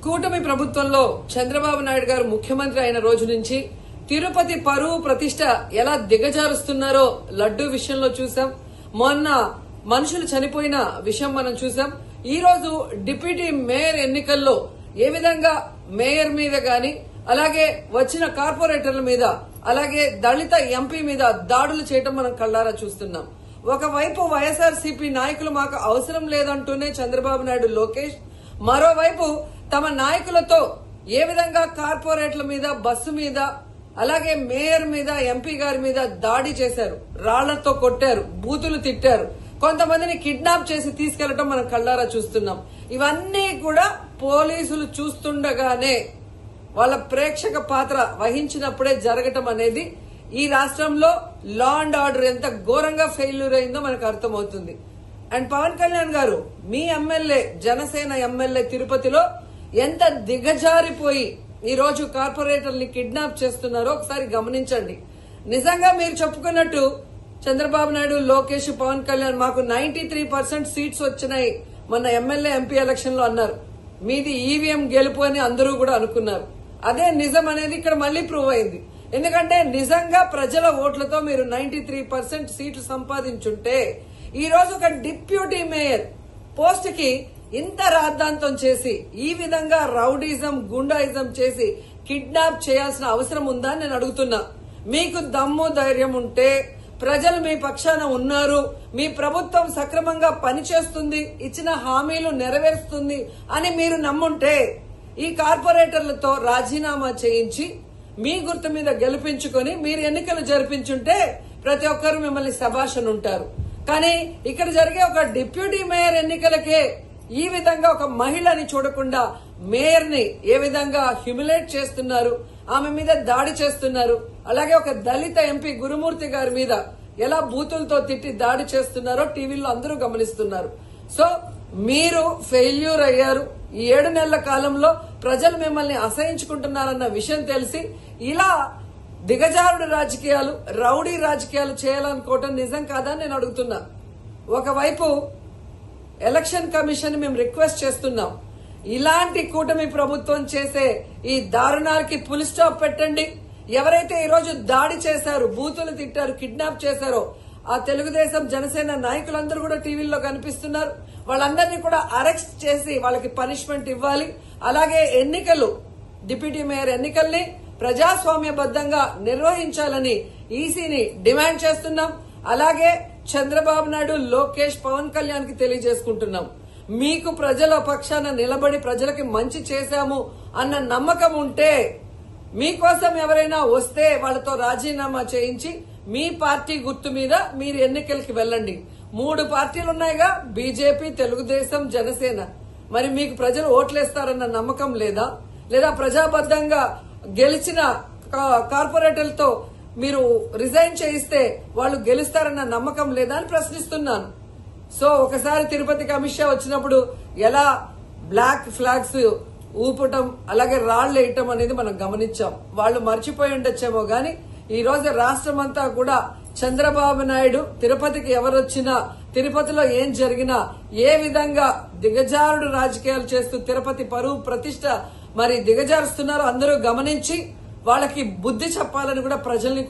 కూటమి ప్రభుత్వంలో చంద్రబాబు నాయుడు గారు ముఖ్యమంత్రి అయిన రోజు నుంచి తిరుపతి పరువు ప్రతిష్ట ఎలా దిగజారుస్తున్నారో లడ్డూ విషయంలో చూసాం. మొన్న మనుషులు చనిపోయిన విషయం మనం చూసాం. ఈ రోజు డిప్యూటీ మేయర్ ఎన్నికల్లో ఏ విధంగా మేయర్ మీద గాని, అలాగే వచ్చిన కార్పొరేటర్ల మీద, అలాగే దళిత ఎంపీ మీద దాడులు చేయడం మనం కళ్ళారా చూస్తున్నాం. ఒకవైపు వైఎస్ఆర్సీపీ నాయకులు మాకు అవసరం లేదంటూనే చంద్రబాబు నాయుడు, లోకేష్, మరోవైపు తమ నాయకులతో ఏ విధంగా కార్పొరేట్ల మీద, బస్సు మీద, అలాగే మేయర్ మీద, ఎంపీ గారి మీద దాడి చేశారు, రాళ్లతో కొట్టారు, బూతులు తిట్టారు, కొంతమందిని కిడ్నాప్ చేసి తీసుకెళ్లడం మనం కళ్ళారా చూస్తున్నాం. ఇవన్నీ కూడా పోలీసులు చూస్తుండగానే వాళ్ళ ప్రేక్షక పాత్ర వహించినప్పుడే జరగటం అనేది ఈ రాష్ట్రంలో లా అండ్ ఆర్డర్ ఎంత ఘోరంగా ఫెయిల్యూర్ అయిందో మనకు అర్థమవుతుంది. అండ్ పవన్ కళ్యాణ్ గారు, మీ ఎమ్మెల్యే, జనసేన ఎమ్మెల్యే తిరుపతిలో ఎంత దిగజారిపోయి ఈ రోజు కార్పొరేటర్ని కిడ్నాప్ చేస్తున్నారో ఒకసారి గమనించండి. నిజంగా మీరు చెప్పుకున్నట్టు చంద్రబాబు నాయుడు, లోకేష్, పవన్ కళ్యాణ్ మాకు 93% సీట్స్ వచ్చినాయి మొన్న ఎమ్మెల్యే, ఎంపీ ఎలక్షన్ లో అన్నారు. మీది ఈవీఎం గెలుపు అని అందరూ కూడా అనుకున్నారు. అదే నిజం అనేది ఇక్కడ మళ్లీ ప్రూవ్ అయింది. ఎందుకంటే నిజంగా ప్రజల ఓట్లతో మీరు 93% సీట్లు సంపాదించుంటే ఈ రోజు ఒక డిప్యూటీ మేయర్ పోస్ట్ కి ఇంత రాద్ధాంతం చేసి, ఈ విధంగా రౌడీజం, గుండాయిజం చేసి కిడ్నాప్ చేయాల్సిన అవసరం ఉందా అని నేను అడుగుతున్నా. మీకు దమ్ము ధైర్యం ఉంటే, ప్రజలు మీ పక్షాన ఉన్నారు, మీ ప్రభుత్వం సక్రమంగా పనిచేస్తుంది, ఇచ్చిన హామీలు నెరవేరుస్తుంది అని మీరు నమ్ముంటే ఈ కార్పొరేటర్లతో రాజీనామా చేయించి మీ గుర్తు మీద గెలిపించుకొని మీరు ఎన్నికలు జరిపించుంటే ప్రతి ఒక్కరు మిమ్మల్ని శభాషను ఉంటారు. కానీ ఇక్కడ జరిగే ఒక డిప్యూటీ మేయర్ ఎన్నికలకే ఈ విధంగా ఒక మహిళని చూడకుండా మేయర్ ని ఏ విధంగా హ్యూమిలేట్ చేస్తున్నారు, ఆమె మీద దాడి చేస్తున్నారు, అలాగే ఒక దళిత ఎంపీ గురుమూర్తి గారి మీద ఎలా బూతులతో తిట్టి దాడి చేస్తున్నారో టీవీలో అందరూ గమనిస్తున్నారు. సో మీరు ఫెయిల్యూర్ అయ్యారు. ఈ 7 నెలల కాలంలో ప్రజలు మిమ్మల్ని అసహించుకుంటున్నారన్న విషయం తెలిసి ఇలా దిగజారుడు రాజకీయాలు, రౌడీ రాజకీయాలు చేయాలనుకోవటం నిజం కాదా నేను అడుగుతున్నా. ఒకవైపు ఎలక్షన్ కమిషన్ మేము రిక్వెస్ట్ చేస్తున్నాం, ఇలాంటి కూటమి ప్రభుత్వం చేసే ఈ దారుణాలకి ఫుల్ స్టాప్ పెట్టండి. ఎవరైతే ఈ రోజు దాడి చేశారు, బూతులు తిట్టారు, కిడ్నాప్ చేశారో ఆ తెలుగుదేశం, జనసేన నాయకులందరూ కూడా టీవీల్లో కనిపిస్తున్నారు. వాళ్ళందరినీ కూడా అరెస్ట్ చేసి వాళ్ళకి పనిష్మెంట్ ఇవ్వాలి. అలాగే ఎన్నికలు, డిప్యూటీ మేయర్ ఎన్నికల్ని ప్రజాస్వామ్యబద్దంగా నిర్వహించాలని ఈసీని డిమాండ్ చేస్తున్నాం. అలాగే చంద్రబాబు నాయుడు, లోకేష్, పవన్ కళ్యాణ్ కి తెలియజేసుకుంటున్నాం, మీకు ప్రజల పక్షాన నిలబడి ప్రజలకి మంచి చేశాము అన్న నమ్మకం ఉంటే, మీకోసం ఎవరైనా వస్తే వాళ్ళతో రాజీనామా చేయించి మీ పార్టీ గుర్తు మీద మీరు ఎన్నికలకి వెళ్ళండి. 3 పార్టీలు ఉన్నాయిగా, బీజేపీ, తెలుగుదేశం, జనసేన. మరి మీకు ప్రజలు ఓట్లేస్తారన్న నమ్మకం లేదా? లేదా ప్రజాబద్దంగా గెలిచిన కార్పొరేటర్లతో మీరు రిజైన్ చేయిస్తే వాళ్ళు గెలుస్తారన్న నమ్మకం లేదా అని ప్రశ్నిస్తున్నాను. సో ఒకసారి తిరుపతికి అమిత్ షా వచ్చినప్పుడు ఎలా బ్లాక్ ఫ్లాగ్స్ ఊపటం, అలాగే రాళ్లు వేయటం అనేది మనం గమనించాం. వాళ్ళు మర్చిపోయి ఉండొచ్చేమో గాని ఈ రోజు రాష్ట్రం అంతా కూడా చంద్రబాబు నాయుడు తిరుపతికి ఎవరొచ్చినా, తిరుపతిలో ఏం జరిగినా, ఏ విధంగా దిగజారుడు రాజకీయాలు చేస్తూ తిరుపతి పరువు ప్రతిష్ట మరి దిగజారుస్తున్నారో అందరూ గమనించి వాళ్ళకి బుద్ధి చెప్పాలని కూడా ప్రజల్ని